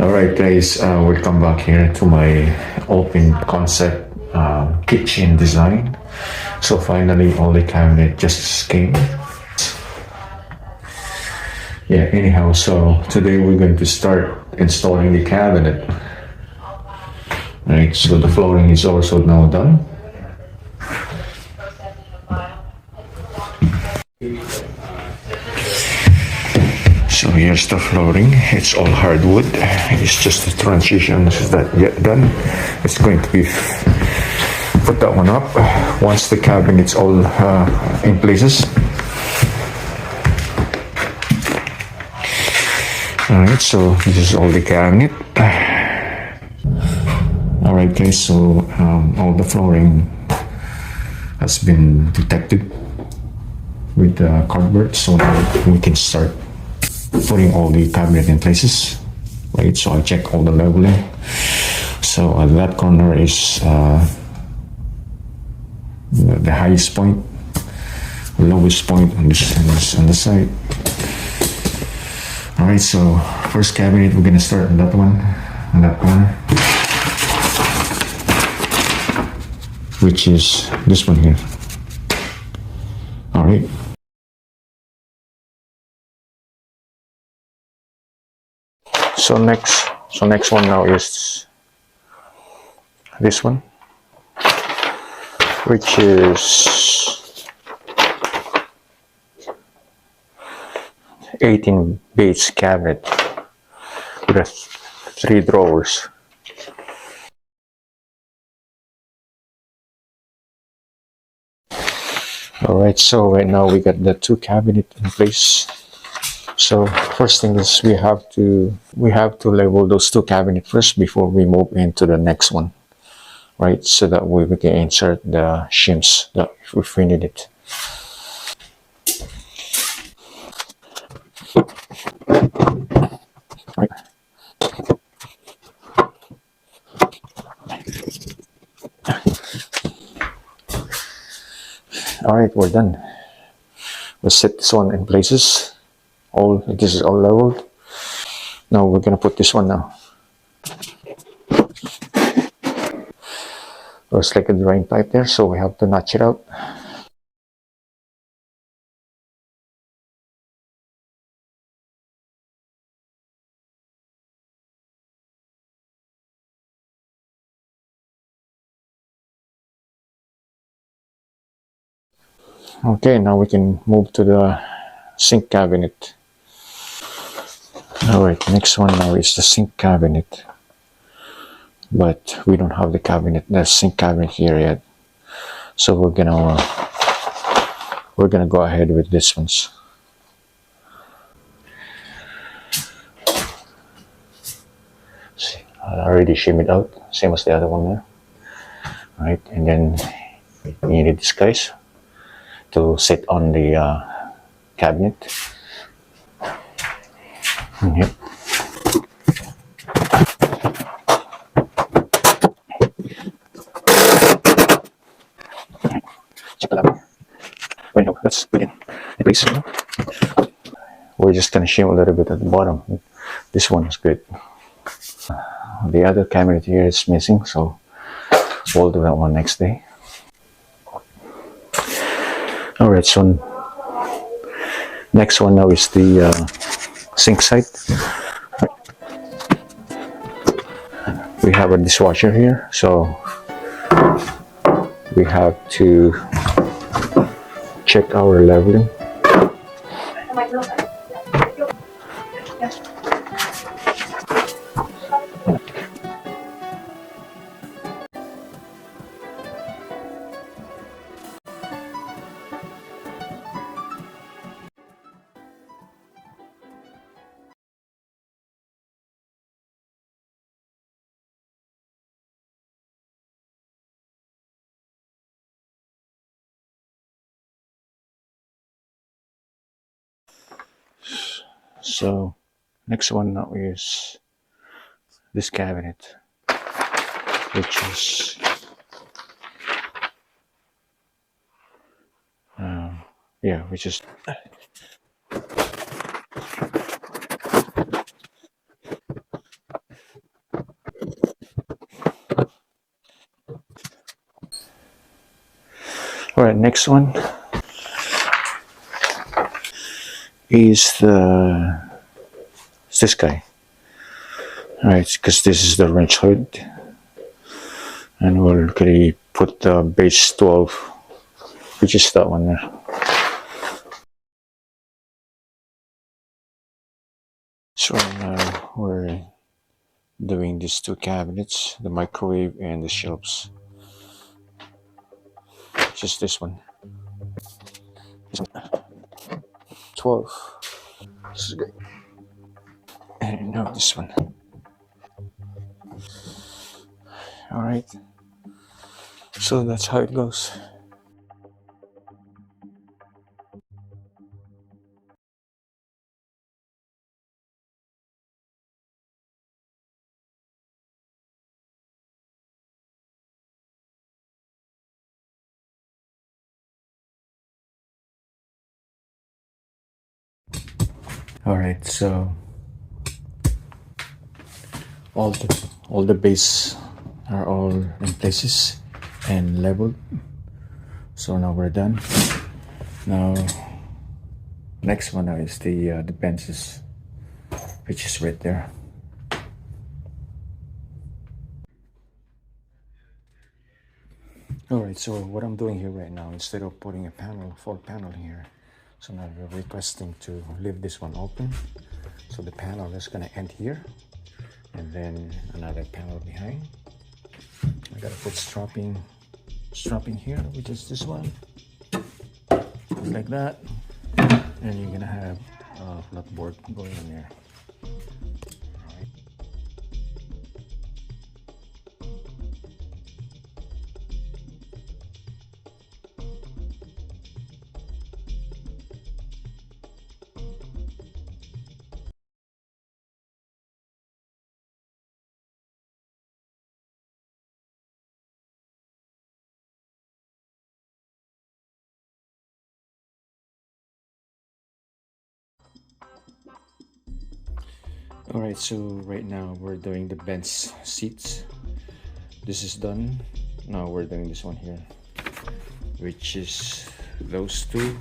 All right, guys, welcome back here to my open concept kitchen design. So finally, all the cabinet just came. Yeah, anyhow, so today we're going to start installing the cabinet. Right, so the flooring is also now done. So here's the flooring. It's all hardwood. It's just the transitions that get done. It's going to be put that one up once the cabinet's all in places. All right, so this is all the cabinet. All right, guys. So all the flooring has been detected with the cardboard, so now we can start putting all the cabinet in places. Right, so I check all the leveling. So that corner is the highest point, lowest point on the side. All right, so first cabinet we're gonna start on that one, on that corner, which is this one here. All right. So next one now is this one, which is 18 base cabinet with 3 drawers. All right, so right now we got the 2 cabinet in place. So first thing is we have to level those 2 cabinets first before we move into the next one, right? So that we can insert the shims that if we need it. Right. All right, we're done. We'll set this one in places. This is all leveled. Now we're gonna put this one now. Looks like a drain pipe there, so we have to notch it out. Okay, now we can move to the sink cabinet. All right, next one now is the sink cabinet, but we don't have the sink cabinet here yet, so we're gonna go ahead with this ones. See, I already shimmed it out, same as the other one there. All right, and then you need this guys to sit on the cabinet. Yep. Check it out. Wait, no, let's put it in place. We're just gonna shim a little bit at the bottom. This one is good. The other cabinet here is missing, so we'll do that one next day. All right, so next one now is the sink side. We have a dishwasher here, so we have to check our leveling. So next one now is this cabinet, which is which is All right, next one is this guy. All right, because this is the wrench hood, and we'll really put the base 12, which is that one there. So now we're doing these two cabinets, the microwave and the shelves. Just this one. 12. This is good. And now this one. All right. So that's how it goes. All right. So all the base are all in places and leveled. So now we're done. Now next one is the benches, which is right there. All right, so what I'm doing here right now, instead of putting a full panel here, so now we're requesting to leave this one open. So the panel is gonna end here, and then another panel behind. I gotta put strapping here, which is this one, like that, and you're gonna have a flat board going in there. All right, so right now we're doing the bench seats. This is done. Now we're doing this one here, which is those two,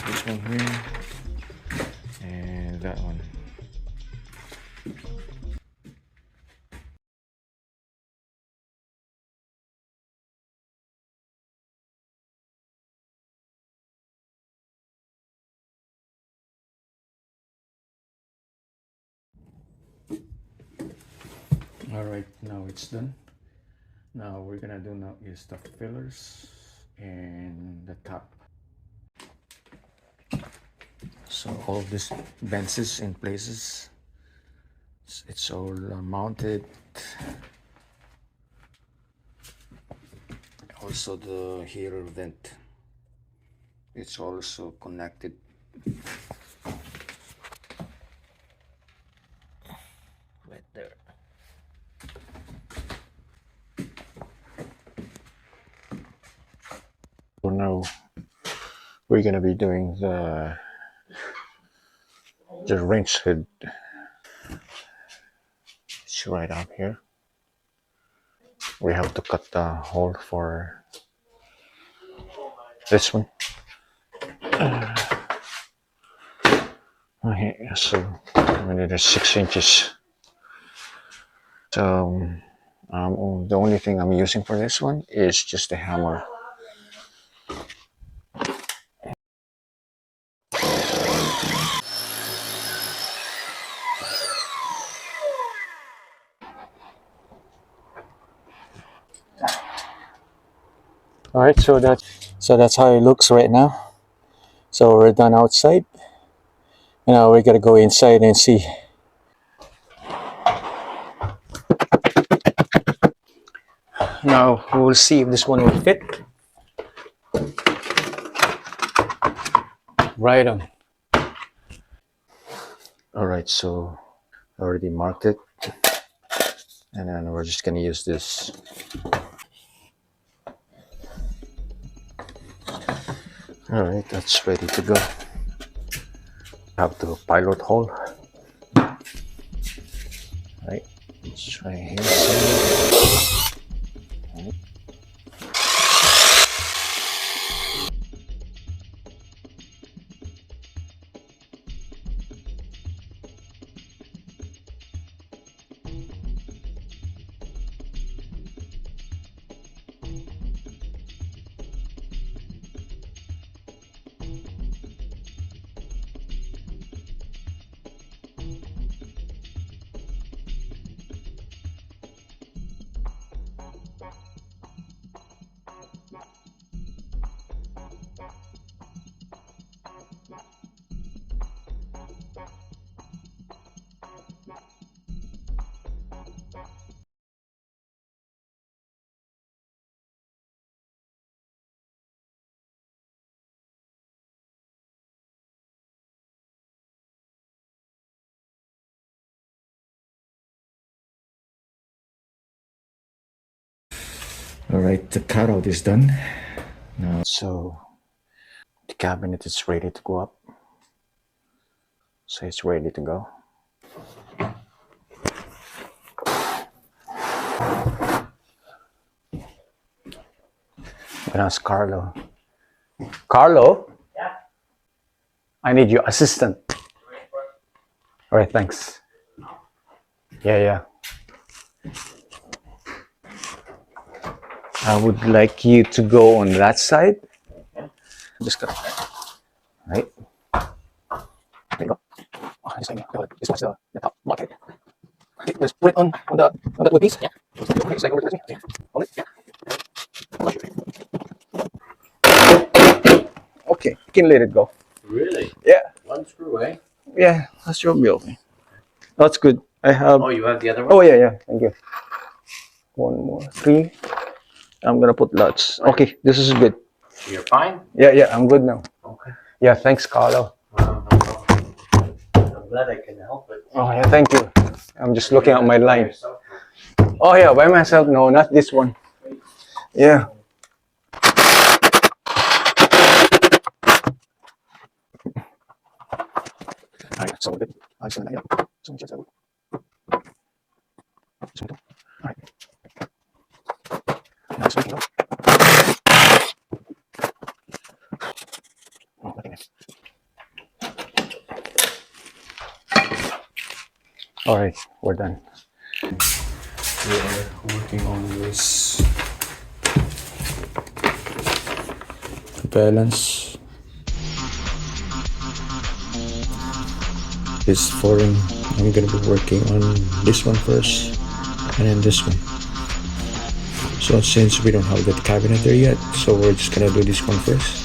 this one here and that one. All right, now it's done. Now we're gonna do now is the fillers and the top. So all these benches in places, it's all mounted. Also the heater vent, it's also connected. Right there. So now we're gonna be doing the wrench hood. It's right up here. We have to cut the hole for this one. Okay, so we need 6 inches. So the only thing I'm using for this one is just a hammer. All right, so that's how it looks right now. So we're done outside. Now we gotta go inside and see. Now we'll see if this one will fit. Right on. All right, so I already marked it, and then we're just gonna use this. All right, that's ready to go. Have the pilot hole. Right, let's try here. Right. All right, the cutout is done. Now, so the cabinet is ready to go up. So it's ready to go. I'm gonna ask Carlo. Carlo? Yeah. I need your assistant. All right, thanks. Yeah. I would like you to go on that side. Just go. Right. There you go. Oh, this side. This one's the top bucket. Okay, just put it on the wood piece. Yeah. Okay, it's like over to this. Hold it. Yeah. Okay, you can let it go. Really? Yeah. One screw, eh? Yeah, that's your bill. That's good. I have. Oh, you have the other one? Oh yeah. Thank you. One more. 3. I'm gonna put lots. Okay, this is good. You're fine? Yeah. I'm good now. Okay. Yeah, thanks, Carlo. No problem. I'm glad I can help it. Oh yeah, thank you. I'm just looking at my By line. yourself? Oh yeah, by myself. No, not this one. Yeah. Alright, so good. Ayos na yan. So, siya sa ulo. So, ito. Alright. Ayos na ito. Oh, okay. Alright, we're done. We are working on this balance. This flooring, I'm gonna be working on this one first and then this one. So since we don't have that cabinet there yet, so we're just gonna do this one first.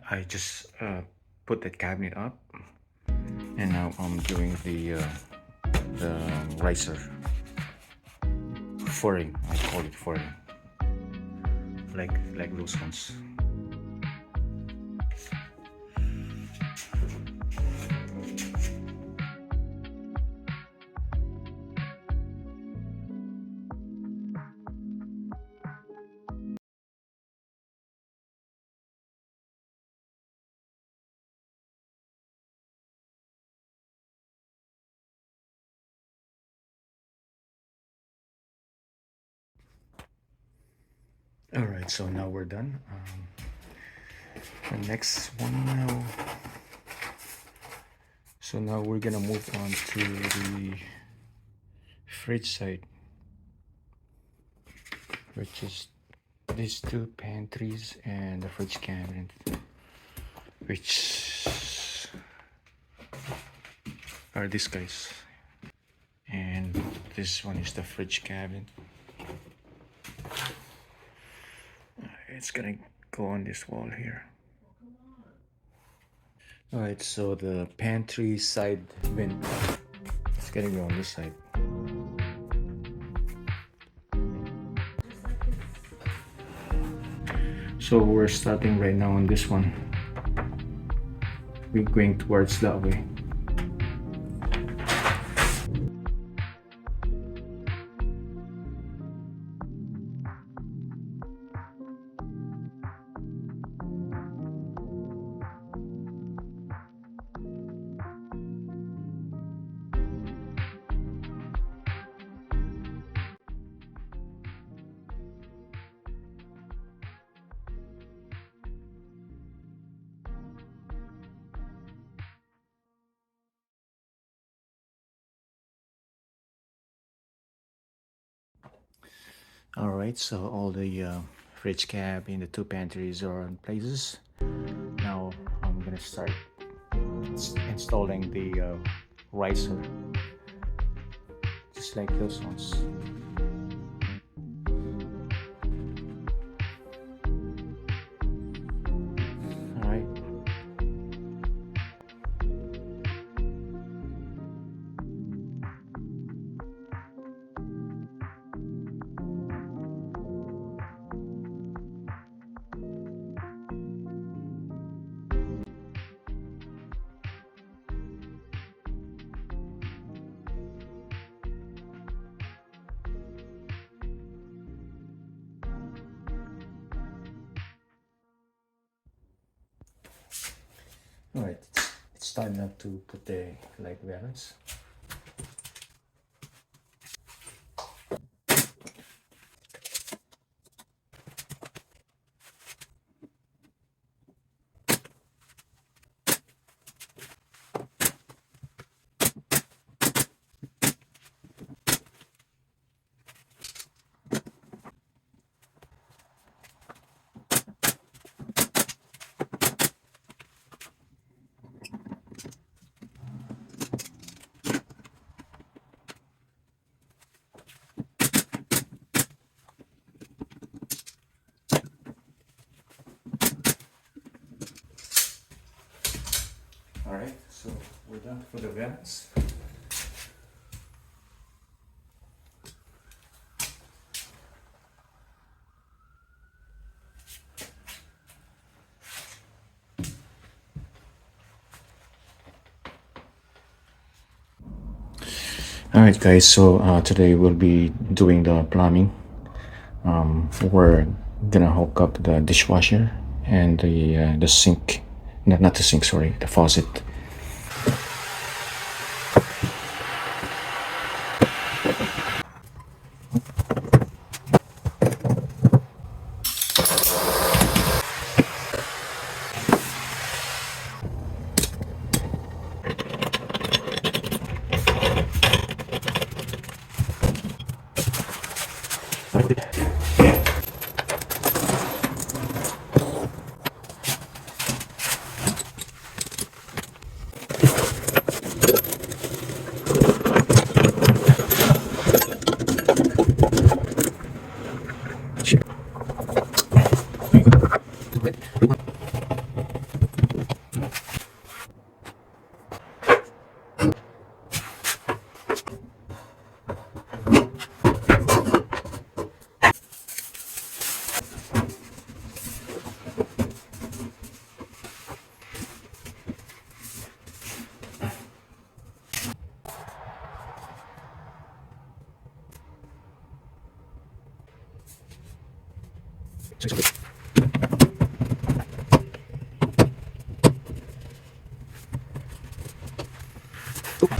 I just put that cabinet up, and now I'm doing the riser flooring. I call it flooring, like those ones. All right, so now we're done. The next one now. So now we're gonna move on to the fridge side, which is these 2 pantries and the fridge cabinet, which are these guys. And this one is the fridge cabinet. It's gonna go on this wall here. All right, so the pantry side vent, it's gonna go on this side. So we're starting right now on this one. We're going towards that way. All right, so all the fridge cap in the two pantries are in places. Now I'm gonna start installing the riser, just like those ones. All right. All right. It's time now to put the light valance. All right, so we're done for the valance. All right, guys. So today we'll be doing the plumbing. We're gonna hook up the dishwasher and the sink. Not the sink. Sorry, the faucet.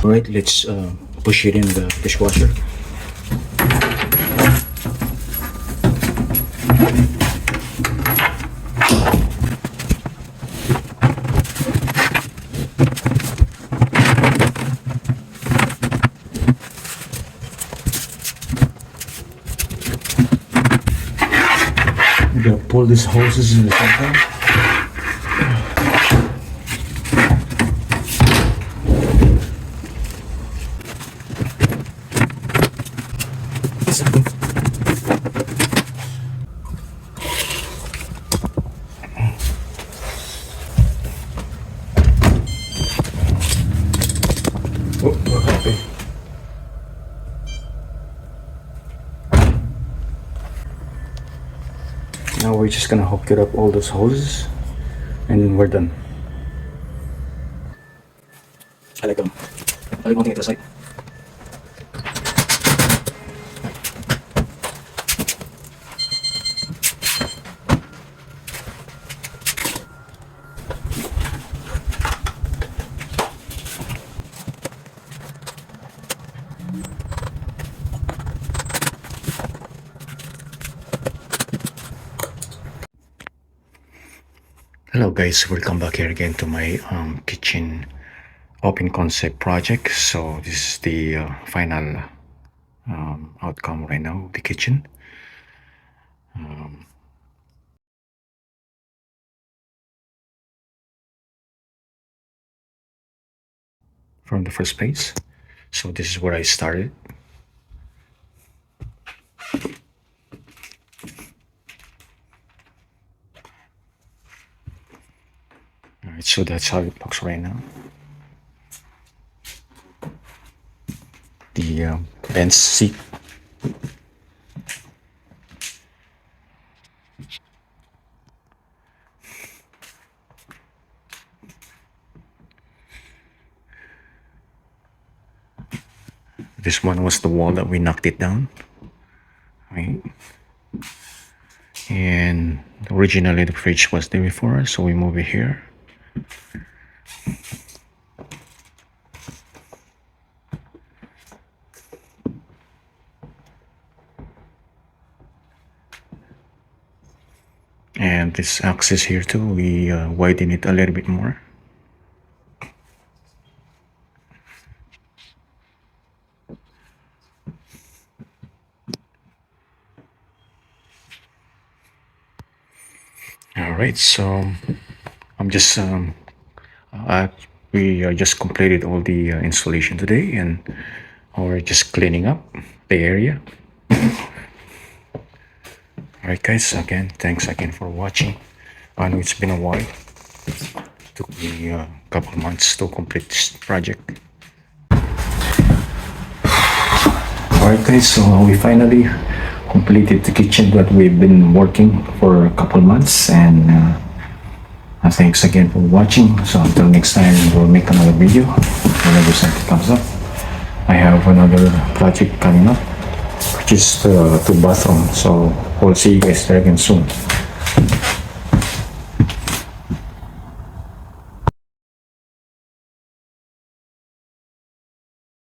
All right, let's push it in the dishwasher. I'm gonna pull these hoses in the center. Oh, okay. Now we're just gonna hook it up all those hoses and we're done. I like them. I like mounting it to the side. Hello guys, welcome back here again to my kitchen open concept project. So this is the final outcome right now of the kitchen. from the first place. So this is where I started. All right, so that's how it looks right now. The bench seat. This one was the wall that we knocked it down, right? And originally the fridge was there before, so we move it here. And this axis here too, we widen it a little bit more. All right, so I'm just we just completed all the installation today, and we're just cleaning up the area. All right, guys. Again, thanks again for watching. I know it's been a while. It took me a couple months to complete this project. All right, guys. So we finally completed the kitchen that we've been working for a couple months, and thanks again for watching. So until next time, we'll make another video whenever something comes up. I have another project coming up, which is the two bathroom. So we'll see you guys there again soon.